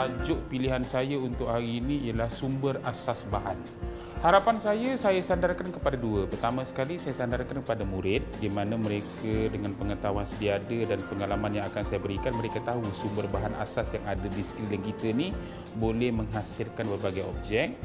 tajuk pilihan saya untuk hari ini ialah sumber asas bahan. Harapan saya sandarkan kepada dua. Pertama sekali, saya sandarkan kepada murid, di mana mereka dengan pengetahuan sedia ada dan pengalaman yang akan saya berikan, mereka tahu sumber bahan asas yang ada di sekeliling kita ni boleh menghasilkan berbagai objek.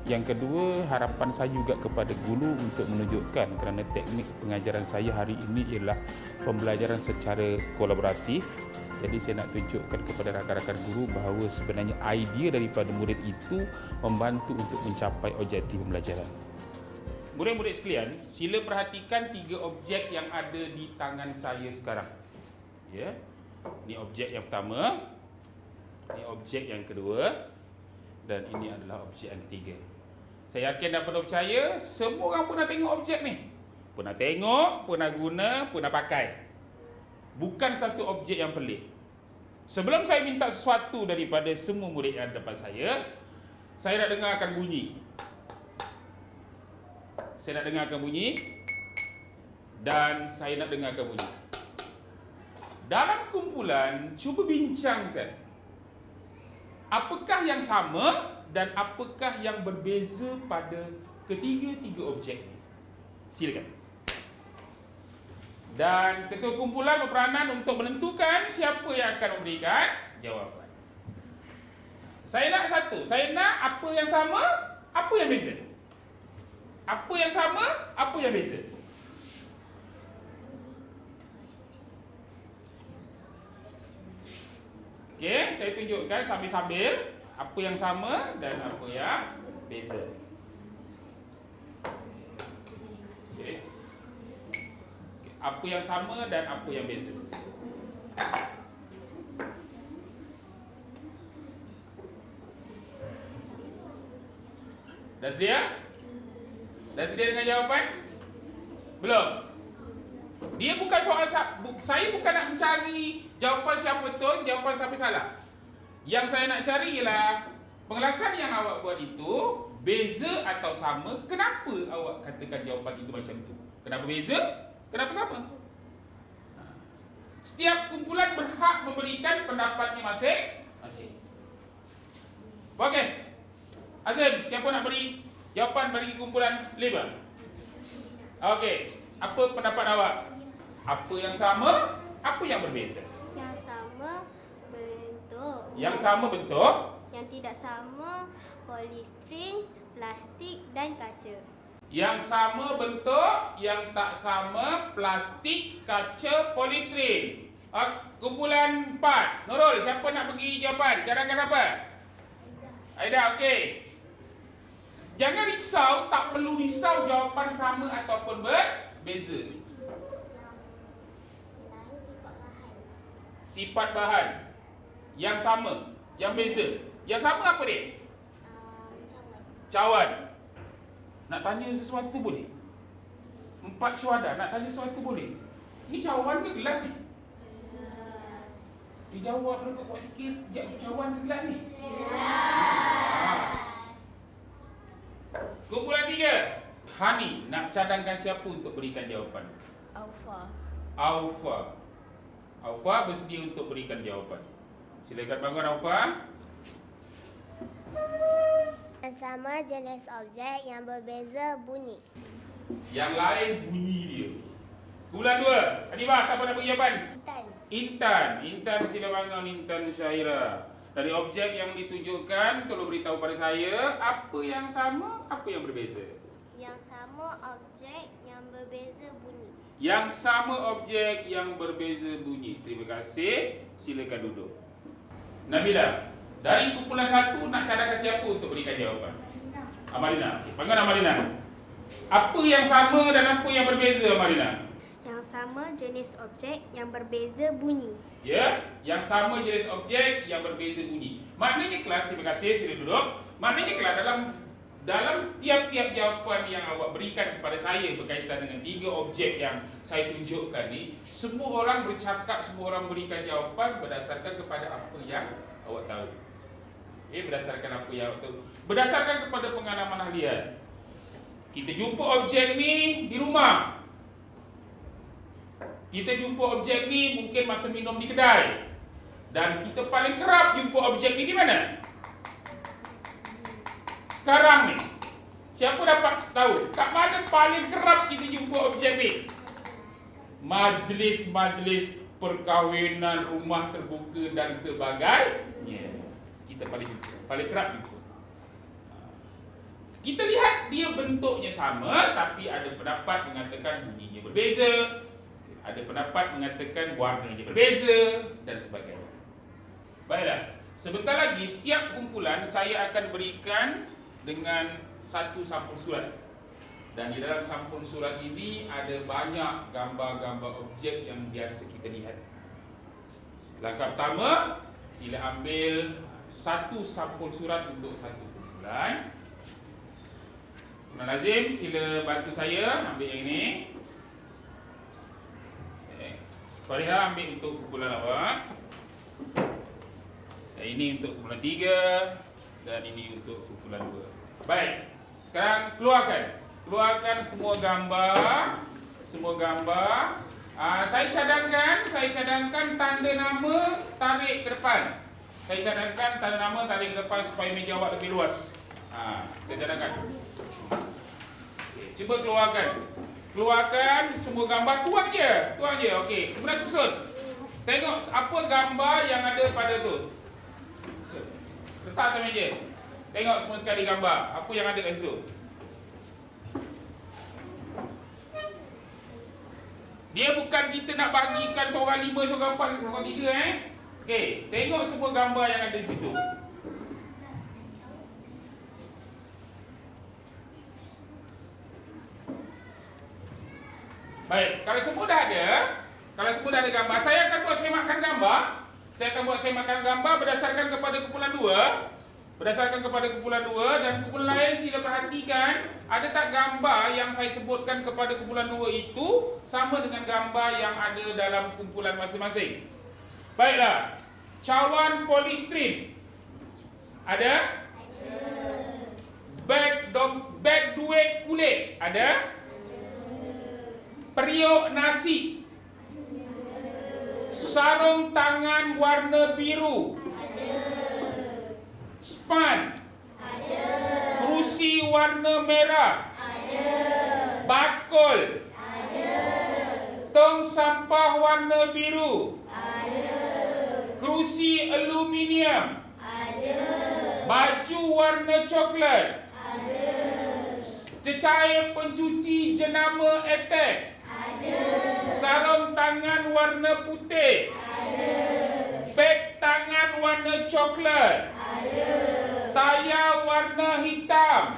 Yang kedua, harapan saya juga kepada guru untuk menunjukkan kerana teknik pengajaran saya hari ini ialah pembelajaran secara kolaboratif. Jadi saya nak tunjukkan kepada rakan-rakan guru bahawa sebenarnya idea daripada murid itu membantu untuk mencapai objektif pembelajaran. Murid-murid sekalian, sila perhatikan 3 objek yang ada di tangan saya sekarang. Ya. Ini objek yang pertama, ini objek yang kedua, dan ini adalah objek yang ketiga. Saya yakin dan penuh percaya, semua orang pernah tengok objek ni. Pernah tengok, pernah guna, pernah pakai. Bukan satu objek yang pelik. Sebelum saya minta sesuatu daripada semua murid yang ada depan saya nak dengarkan bunyi. Saya nak dengarkan bunyi. Dan saya nak dengarkan bunyi. Dalam kumpulan, cuba bincangkan. Apakah yang sama dan apakah yang berbeza pada ketiga-tiga objek ini? Silakan. Dan ketua kumpulan berperanan untuk menentukan siapa yang akan memberikan jawapan. Saya nak satu. Saya nak apa yang sama, apa yang beza. Apa yang sama, apa yang beza. Okey, saya tunjukkan sambil-sambil apa yang sama dan apa yang beza. Okey. Apa yang sama dan apa yang beza. Dah sedia? Dah sedia dengan jawapan? Belum? Dia bukan soal saya bukan nak mencari jawapan siapa betul, jawapan siapa salah. Yang saya nak cari ialah pengelasan yang awak buat itu beza atau sama. Kenapa awak katakan jawapan itu macam itu? Kenapa beza? Kenapa sama? Setiap kumpulan berhak memberikan pendapatnya masing-masing. Okey. Azim, siapa nak beri jawapan bagi kumpulan Labour? Okey. Apa pendapat awak? Apa yang sama? Apa yang berbeza? Yang sama bentuk. Yang sama bentuk. Yang tidak sama polistiren, plastik dan kaca. Yang sama bentuk, yang tak sama plastik, kaca, polistiren. Kumpulan 4. Nurul, siapa nak bagi jawapan? Cadangan apa? Aida, okey. Jangan risau, tak perlu risau jawapan sama ataupun berbeza. Sifat bahan. Yang sama, yang beza. Yang sama apa dia? Cawan. Nak tanya sesuatu boleh? 4 syuhada nak tanya sesuatu boleh? Ni cawan ke gelas ni? Dia jawab dulu kuat sikit. Cawan ke gelas ni? Kumpulan 3. Hani nak cadangkan siapa untuk berikan jawapan? Aufa bersedia untuk berikan jawapan. Silakan bangun Aufa. Yang sama jenis objek, yang berbeza bunyi. Yang lain bunyi dia. Kumpulan 2. Hanifah, siapa nak beri jawapan? Intan sila bangun. Intan Syahira. Dari objek yang ditunjukkan, tolong beritahu pada saya apa yang sama, apa yang berbeza. Yang sama objek, yang berbeza bunyi. Yang sama objek, yang berbeza bunyi. Terima kasih. Silakan duduk. Nabila, dari kumpulan 1 nak cadangkan siapa untuk berikan jawapan? Amalina. Okey, panggil Amalina. Apa yang sama dan apa yang berbeza, Amalina? Yang sama jenis objek, yang berbeza bunyi. Ya, yang sama jenis objek, yang berbeza bunyi. Maknanya kelas, terima kasih, sila duduk. Maknanya kelas dalam tiap-tiap jawapan yang awak berikan kepada saya berkaitan dengan 3 objek yang saya tunjukkan ni, semua orang bercakap, semua orang berikan jawapan berdasarkan kepada apa yang awak tahu. Berdasarkan apa yang awak tahu. Berdasarkan kepada pengalaman ahlian. Kita jumpa objek ni di rumah. Kita jumpa objek ni mungkin masa minum di kedai. Dan kita paling kerap jumpa objek ni di mana? Sekarang ni. Siapa dapat tahu? Kat mana paling kerap kita jumpa objek ni? Majlis-majlis perkahwinan, rumah terbuka dan sebagainya. Kita paling kerap jumpa. Kita lihat dia bentuknya sama, tapi ada pendapat mengatakan bunyinya berbeza, ada pendapat mengatakan warnanya berbeza dan sebagainya. Baiklah, sebentar lagi setiap kumpulan saya akan berikan dengan satu sampul surat. Dan di dalam sampul surat ini ada banyak gambar-gambar objek yang biasa kita lihat. Langkah pertama, sila ambil satu sampul surat untuk satu kumpulan. Tuan Nazim, sila bantu saya ambil yang ini. Fariha ambil untuk kumpulan awak. Dan ini untuk kumpulan 3 dan ini untuk kumpulan 2. Baik. Sekarang keluarkan semua gambar. Saya cadangkan tanda nama tarik ke depan. Supaya meja awak lebih luas. Saya cadangkan. Cuba keluarkan semua gambar, tuang je. Okey, kemudian susun. Tengok apa gambar yang ada pada tu. Letak atas meja. Tengok semua sekali gambar, apa yang ada kat situ. Dia bukan kita nak bagikan seorang 5, seorang 4, seorang 3 Okey, tengok semua gambar yang ada di situ. Baik, kalau semua dah ada gambar, saya akan buat semakan gambar. Berdasarkan kepada kumpulan 2 dan kumpulan lain sila perhatikan ada tak gambar yang saya sebutkan kepada kumpulan 2 itu sama dengan gambar yang ada dalam kumpulan masing-masing. Baiklah, cawan polistrin ada? Beg duit kulit ada? Periuk nasi. Sarung tangan warna biru. Span. Kerusi warna merah. Bakul. Tong sampah warna biru. Kerusi aluminium. Baju warna coklat. Cecair pencuci jenama Attack. Sarung tangan warna putih. Beg tangan warna coklat. Tayar warna hitam.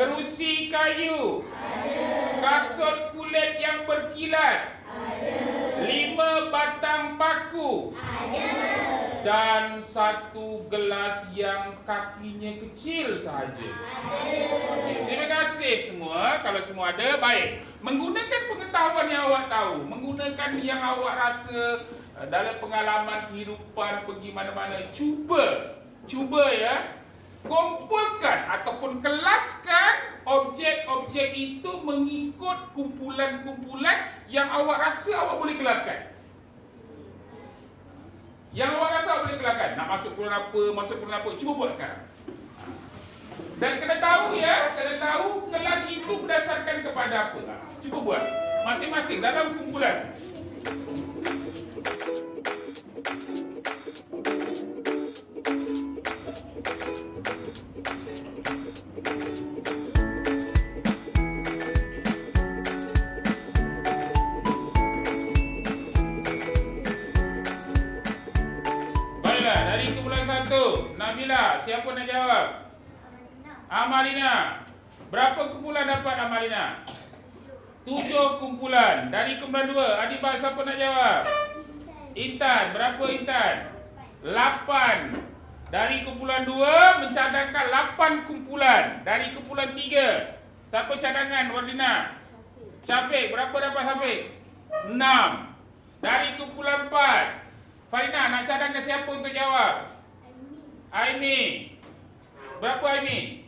Kerusi kayu. Kasut kulit yang berkilat. 5 batang paku. Dan 1 gelas yang kakinya kecil sahaja. Terima kasih semua. Kalau semua ada, baik. Menggunakan pengetahuan yang awak tahu, menggunakan yang awak rasa dalam pengalaman kehidupan pergi mana-mana, cuba ya, kumpulkan ataupun kelaskan objek-objek itu mengikut kumpulan-kumpulan yang awak rasa awak boleh kelaskan. Nak masuk kumpulan apa, cuba buat sekarang. Dan kena tahu kelas itu berdasarkan kepada apa. Cuba buat masing-masing dalam kumpulan. Baiklah, dari kumpulan 1, Nabila, siapa nak jawab? Amalina. Berapa kumpulan dapat Amalina? 7 kumpulan. Dari kumpulan 2, Adibah, siapa nak jawab? Intan. Berapa Intan? 8. Dari kumpulan 2 mencadangkan 8 kumpulan. Dari kumpulan 3, siapa cadangan Wardina? Syafiq. Berapa dapat Syafiq? 6. Dari kumpulan 4, Farina nak cadangkan siapa untuk jawab? Aimi. Berapa Aimi?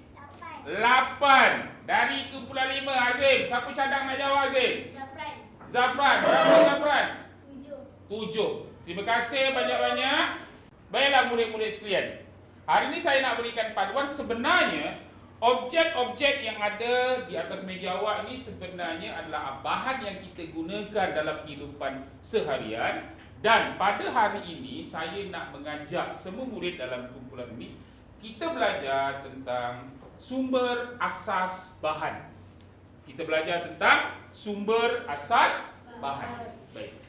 8. Dari kumpulan 5, Azim. Siapa cadang nak jawab Azim? Zafran. Berapa Zafran? 7. Terima kasih banyak-banyak. Baiklah murid-murid sekalian. Hari ini saya nak berikan panduan. Sebenarnya objek-objek yang ada di atas meja awak ini sebenarnya adalah bahan yang kita gunakan dalam kehidupan seharian. Dan pada hari ini saya nak mengajak semua murid dalam kumpulan ini, kita belajar tentang sumber asas bahan. Kita belajar tentang sumber asas bahan. Baik.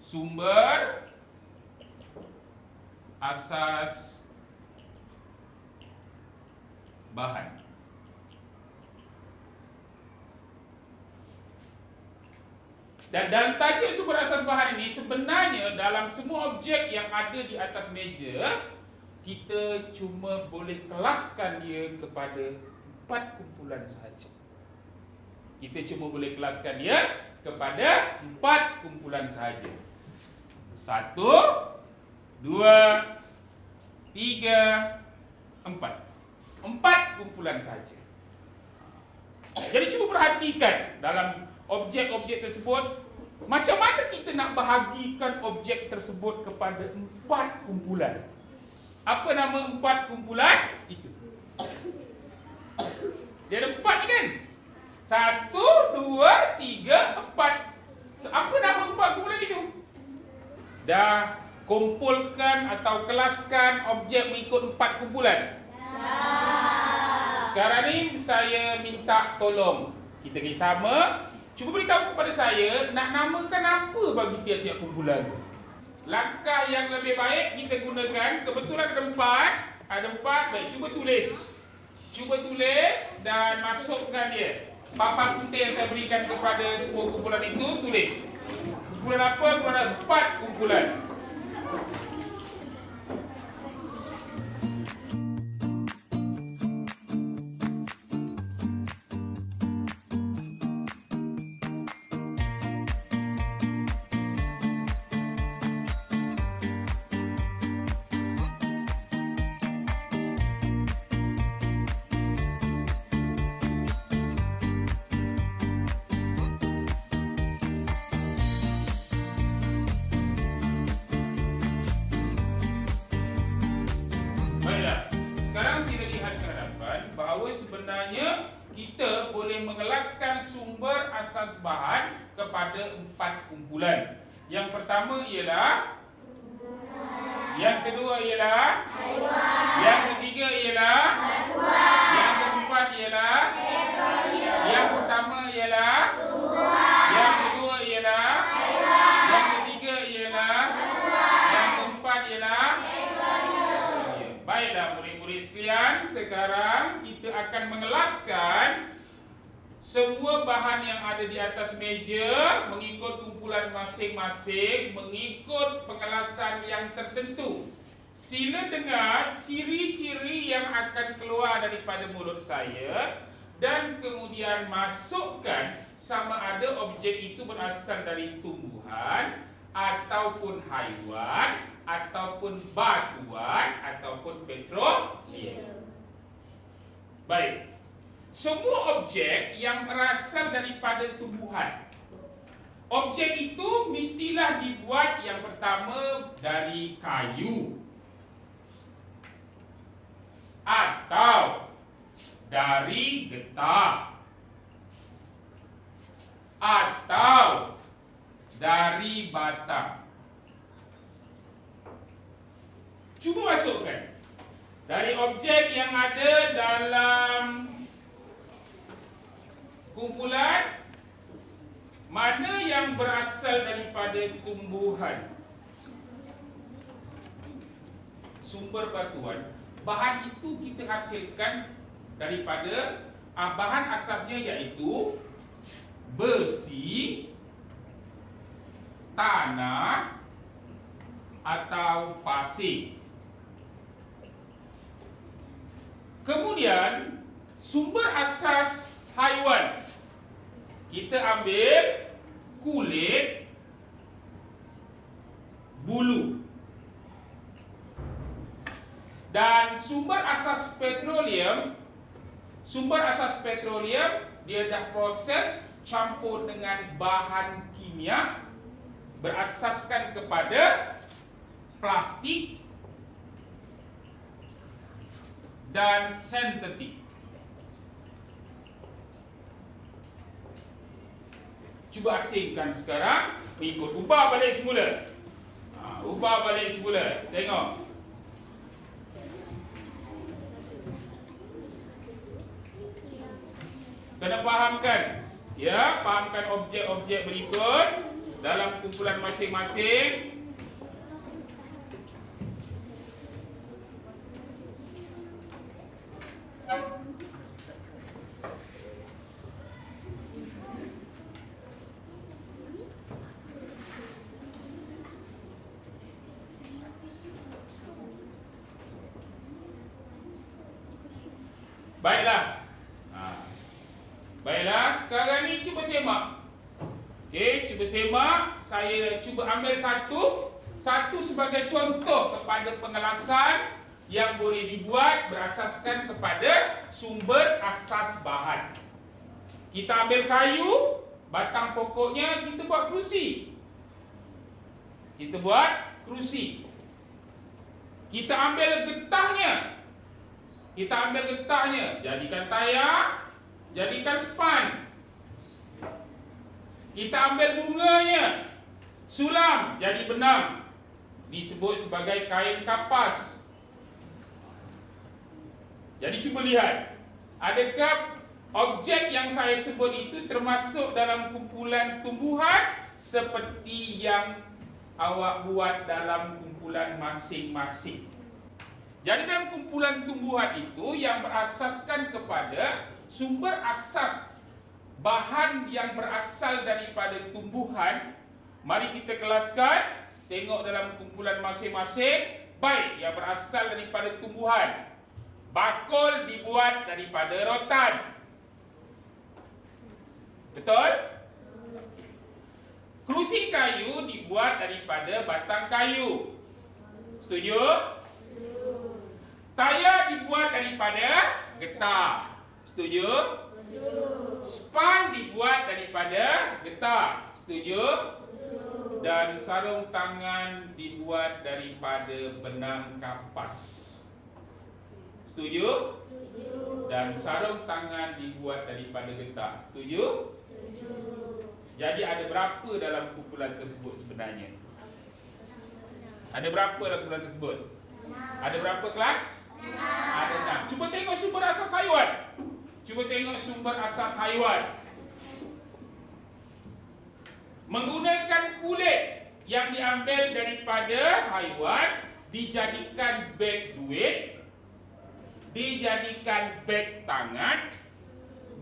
Sumber asas bahan. Dan dalam tajuk sumber asas bahan ini sebenarnya dalam semua objek yang ada di atas meja, kita cuma boleh kelaskan dia kepada 4 kumpulan sahaja. Kita cuma boleh kelaskan dia kepada 4 kumpulan sahaja. 1, 2, 3, 4. 4 kumpulan sahaja. Jadi cuba perhatikan dalam objek-objek tersebut, macam mana kita nak bahagikan objek tersebut kepada 4 kumpulan. Apa nama 4 kumpulan? Itu. Dia ada 4 ni kan? 1, 2, 3, 4. So, apa nama 4 kumpulan itu? Dah kumpulkan atau kelaskan objek mengikut 4 kumpulan? Sekarang ni saya minta tolong kita sama. Cuba beritahu kepada saya nak namakan apa bagi tiap-tiap kumpulan tu. Langkah yang lebih baik kita gunakan, kebetulan ada 4. Ada 4, baik, cuba tulis. Cuba tulis dan masukkan dia. Papan putih yang saya berikan kepada semua kumpulan itu, tulis. Kumpulan apa? Kumpulan 4 kumpulan. Sekarang kita lihat ke hadapan bahawa sebenarnya kita boleh mengelaskan sumber asas bahan kepada 4 kumpulan. Yang pertama ialah yang kedua ialah yang ketiga ialah yang keempat ialah yang pertama ialah yang kedua ialah yang ketiga ialah yang keempat ialah. Baiklah murid-murid sekalian, sekarang kita akan mengelaskan semua bahan yang ada di atas meja mengikut kumpulan masing-masing, mengikut pengelasan yang tertentu. Sila dengar ciri-ciri yang akan keluar daripada mulut saya dan kemudian masukkan sama ada objek itu berasal dari tumbuhan ataupun haiwan ataupun batuan ataupun petroleum. Baik. Semua objek yang berasal daripada tumbuhan. Objek itu mestilah dibuat yang pertama dari kayu atau dari getah atau dari batang. Cuba masukkan dari objek yang ada dalam kumpulan mana yang berasal daripada tumbuhan. Sumber batuan, bahan itu kita hasilkan daripada bahan asasnya iaitu besi, tanah atau pasir. Kemudian sumber asas haiwan, kita ambil kulit, bulu. Dan sumber asas petroleum, dia dah proses campur dengan bahan kimia. kimia berasaskan kepada plastik dan sintetik. Cuba asingkan sekarang, ikut ubah balik semula. Ubah balik semula. Tengok. Kena fahamkan. Ya, fahamkan objek-objek berikut dalam kumpulan masing-masing. Baiklah. Baiklah, sekarang ni cuba semak. Okey, cuba semak. Saya cuba ambil satu sebagai contoh kepada pengelasan yang boleh dibuat berasaskan kepada sumber asas bahan. Kita ambil kayu, batang pokoknya kita buat kerusi. Kita buat kerusi. Kita ambil getahnya. Jadikan tayar, jadikan span. Kita ambil bunganya, sulam jadi benang, disebut sebagai kain kapas. Jadi cuba lihat, adakah objek yang saya sebut itu termasuk dalam kumpulan tumbuhan seperti yang awak buat dalam kumpulan masing-masing? Jadi dalam kumpulan tumbuhan itu yang berasaskan kepada sumber asas bahan yang berasal daripada tumbuhan, mari kita kelaskan. Tengok dalam kumpulan masing-masing. Baik, yang berasal daripada tumbuhan, bakul dibuat daripada rotan. Betul? Kerusi kayu dibuat daripada batang kayu. Setuju? Tayar dibuat daripada getah. Setuju? Span dibuat daripada getah. Setuju? Dan sarung tangan dibuat daripada benang kapas. Setuju? Dan sarung tangan dibuat daripada getah. Setuju? Jadi ada berapa dalam kumpulan tersebut sebenarnya? Ada berapa dalam kumpulan tersebut? Ada berapa kelas? Ada 6. Cuba tengok sumber asas haiwan. Menggunakan kulit yang diambil daripada haiwan dijadikan beg duit, dijadikan beg tangan,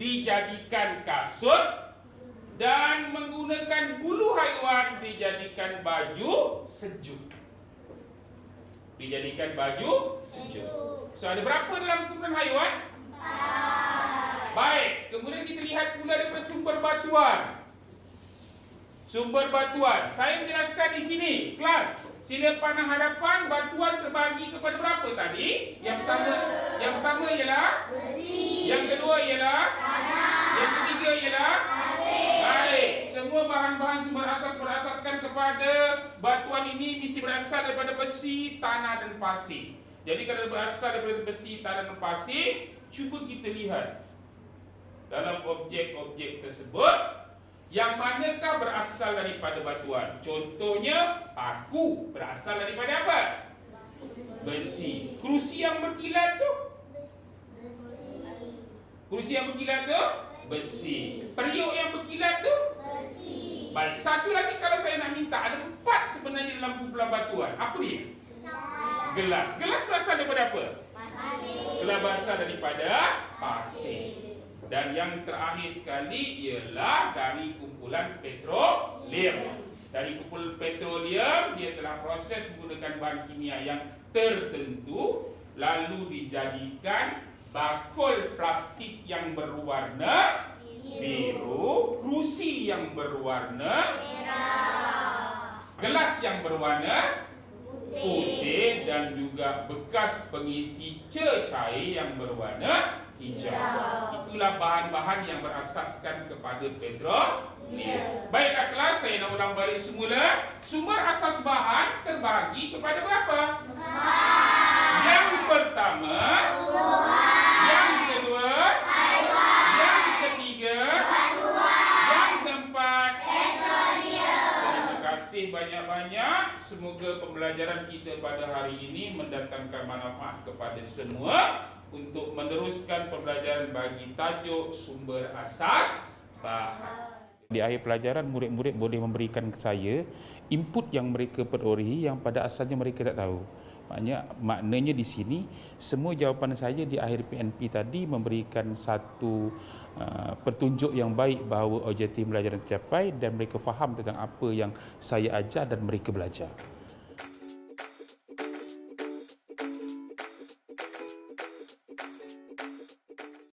dijadikan kasut, dan menggunakan bulu haiwan dijadikan baju sejuk. So ada berapa dalam kumpulan haiwan? 4. Baik, kemudian kita lihat pula daripada sumber batuan. Saya menjelaskan di sini, kelas. Sila pandang hadapan, batuan terbagi kepada berapa tadi? Yang pertama ialah besi. Yang kedua ialah tanah. Yang ketiga ialah pasir. Baik, semua bahan-bahan sumber asas berasaskan kepada batuan ini mesti berasal daripada besi, tanah dan pasir. Jadi kalau berasal daripada besi, tanah dan pasir, cuba kita lihat dalam objek-objek tersebut yang manakah berasal daripada batuan. Contohnya, paku berasal daripada apa? Besi. Kerusi yang berkilat tu? Besi. Periuk yang berkilat tu? Besi. Baik, satu lagi kalau saya nak minta, ada 4 sebenarnya dalam kumpulan batuan. Apa dia? Gelas. Gelas berasal daripada apa? Pasir. Gelas berasal daripada pasir. Dan yang terakhir sekali ialah dari kumpulan petroleum. Dari kumpulan petroleum, dia telah proses menggunakan bahan kimia yang tertentu, lalu dijadikan bakul plastik yang berwarna biru, kerusi yang berwarna merah, gelas yang berwarna putih, dan juga bekas pengisi cecair yang berwarna hijau. Itu itulah bahan-bahan yang berasaskan kepada petroleum. Baiklah kelas, saya nak ulang balik semula. Sumber asas bahan terbahagi kepada berapa? Yang pertama, yang kedua, yang ketiga, yang keempat. Terima kasih banyak-banyak. Semoga pembelajaran kita pada hari ini mendatangkan manfaat kepada semua untuk meneruskan pembelajaran bagi tajuk sumber asas bahan. Di akhir pelajaran, murid-murid boleh memberikan ke saya input yang mereka perolehi yang pada asalnya mereka tak tahu. Maknanya di sini, semua jawapan saya di akhir PNP tadi memberikan satu petunjuk yang baik bahawa objektif pembelajaran tercapai dan mereka faham tentang apa yang saya ajar dan mereka belajar.